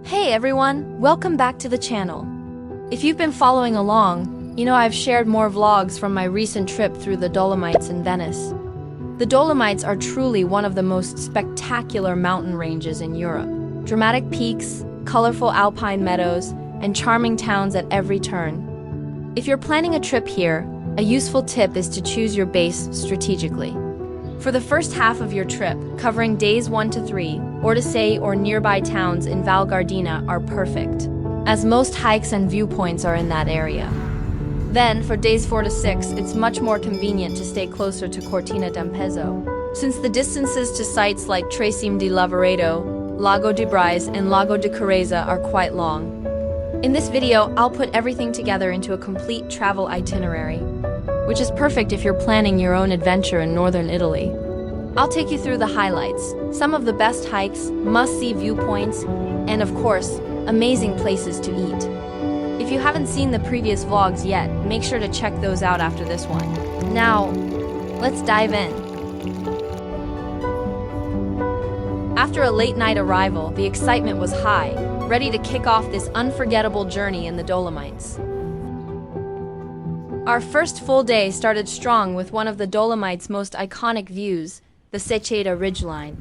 Hey everyone, welcome back to the channel. If you've been following along, you know I've shared more vlogs from my recent trip through the Dolomites and Venice. The Dolomites are truly one of the most spectacular mountain ranges in Europe. Dramatic peaks, colorful alpine meadows, and charming towns at every turn. If you're planning a trip here, a useful tip is to choose your base strategically. For the first half of your trip, covering days 1 to 3, Ortisei or nearby towns in Val Gardena are perfect, as most hikes and viewpoints are in that area. Then, for days 4 to 6, it's much more convenient to stay closer to Cortina d'Ampezzo, since the distances to sites like Tre Cime di Lavaredo, Lago di Braies, and Lago di Carezza are quite long. In this video, I'll put everything together into a complete travel itinerary, which is perfect if you're planning your own adventure in northern Italy. I'll take you through the highlights, some of the best hikes, must-see viewpoints, and of course, amazing places to eat. If you haven't seen the previous vlogs yet, make sure to check those out after this one. Now, let's dive in. After a late night arrival, the excitement was high, ready to kick off this unforgettable journey in the Dolomites. Our first full day started strong with one of the Dolomites' most iconic views, the Seceda ridgeline.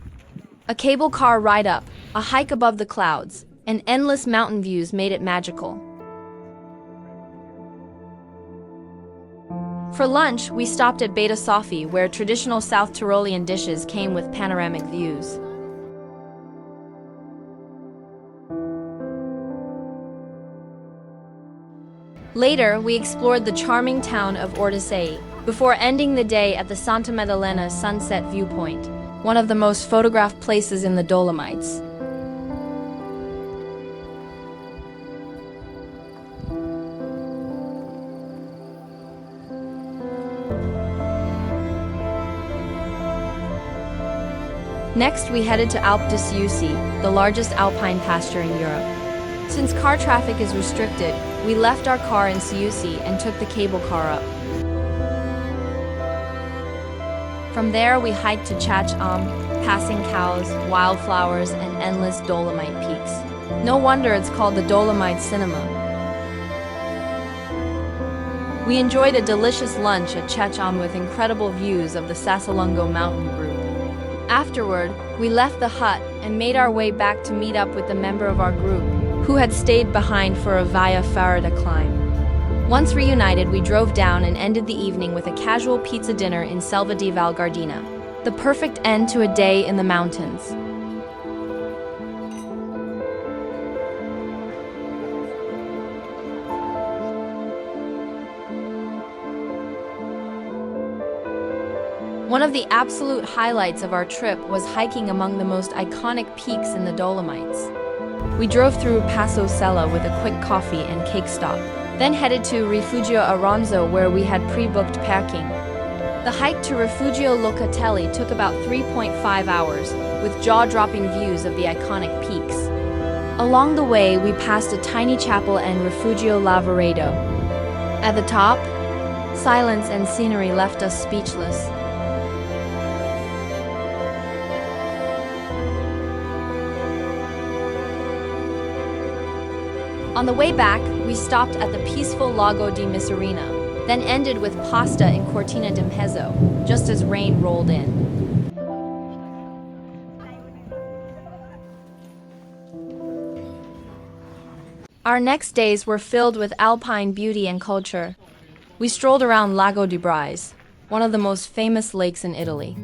A cable car ride up, a hike above the clouds, and endless mountain views made it magical. For lunch, we stopped at Beta Sofi, where traditional South Tyrolean dishes came with panoramic views. Later, we explored the charming town of Ortisei, before ending the day at the Santa Maddalena sunset viewpoint, one of the most photographed places in the Dolomites. Next, we headed to Alpe de Siusi, the largest alpine pasture in Europe. Since car traffic is restricted, we left our car in Siusi and took the cable car up. From there, we hiked to Tschötsch, passing cows, wildflowers, and endless Dolomite peaks. No wonder it's called the Dolomites Cinema. We enjoyed a delicious lunch at Tschötsch with incredible views of the Sassalungo mountain group. Afterward, we left the hut and made our way back to meet up with the member of our group, who had stayed behind for a Via Ferrata climb. Once reunited, we drove down and ended the evening with a casual pizza dinner in Selva di Val Gardena, the perfect end to a day in the mountains. One of the absolute highlights of our trip was hiking among the most iconic peaks in the Dolomites. We drove through Passo Sella with a quick coffee and cake stop, then headed to Rifugio Aronzo where we had pre-booked parking. The hike to Rifugio Locatelli took about 3.5 hours, with jaw-dropping views of the iconic peaks. Along the way, we passed a tiny chapel and Rifugio Lavaredo. At the top, silence and scenery left us speechless. On the way back, we stopped at the peaceful Lago di Messina, then ended with pasta in Cortina d'Ampezzo, just as rain rolled in. Our next days were filled with alpine beauty and culture. We strolled around Lago di Braies, one of the most famous lakes in Italy.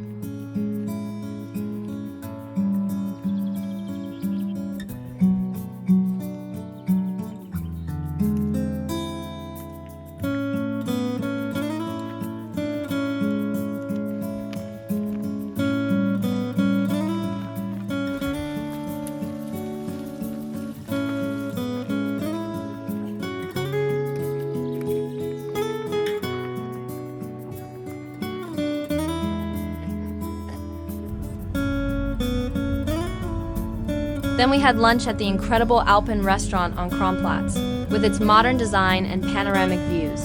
Then we had lunch at the incredible Alpinn restaurant on Kronplatz, with its modern design and panoramic views.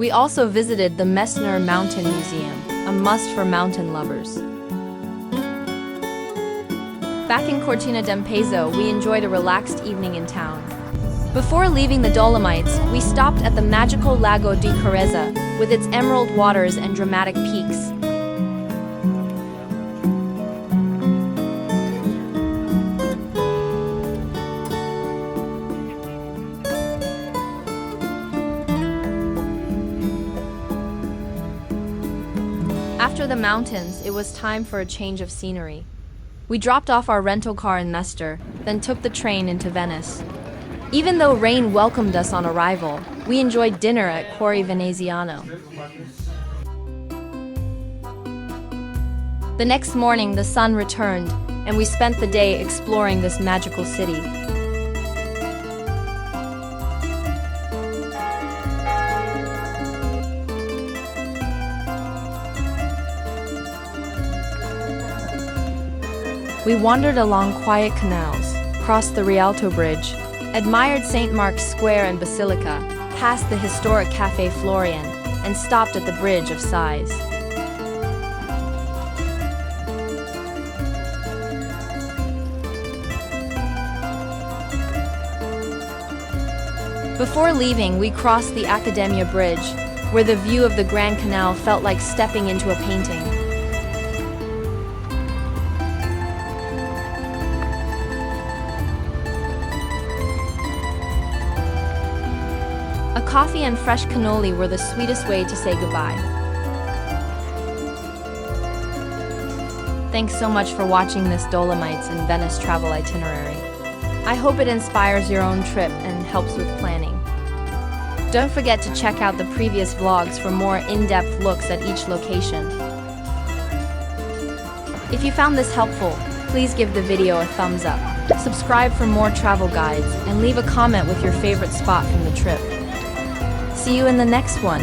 We also visited the Messner Mountain Museum, a must for mountain lovers. Back in Cortina d'Ampezzo, we enjoyed a relaxed evening in town. Before leaving the Dolomites, we stopped at the magical Lago di Carezza, with its emerald waters and dramatic peaks. After the mountains, it was time for a change of scenery. We dropped off our rental car in Messner, then took the train into Venice. Even though rain welcomed us on arrival, we enjoyed dinner at Cuore Veneziano. The next morning, the sun returned, and we spent the day exploring this magical city. We wandered along quiet canals, crossed the Rialto Bridge, admired St. Mark's Square and Basilica, passed the historic Café Florian, and stopped at the Bridge of Sighs. Before leaving, we crossed the Accademia Bridge, where the view of the Grand Canal felt like stepping into a painting. A coffee and fresh cannoli were the sweetest way to say goodbye. Thanks so much for watching this Dolomites and Venice travel itinerary. I hope it inspires your own trip and helps with planning. Don't forget to check out the previous vlogs for more in-depth looks at each location. If you found this helpful, please give the video a thumbs up, subscribe for more travel guides, and leave a comment with your favorite spot from the trip. See you in the next one.